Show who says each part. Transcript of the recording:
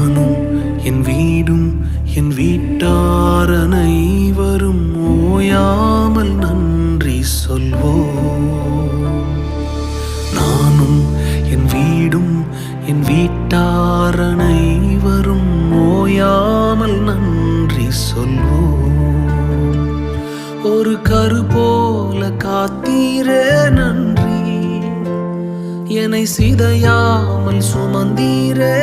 Speaker 1: நானும் என் வீடும் என் வீட்டார் அனைவரும் ஓயாமல் நன்றி சொல்வோம். நானும் என் வீடும் என் வீட்டார் அனைவரும் ஓயாமல் நன்றி சொல்வோம். ஒரு கரு போல காத்தீரே நன்றி, என்னை சிதையாமல் சுமந்தீரே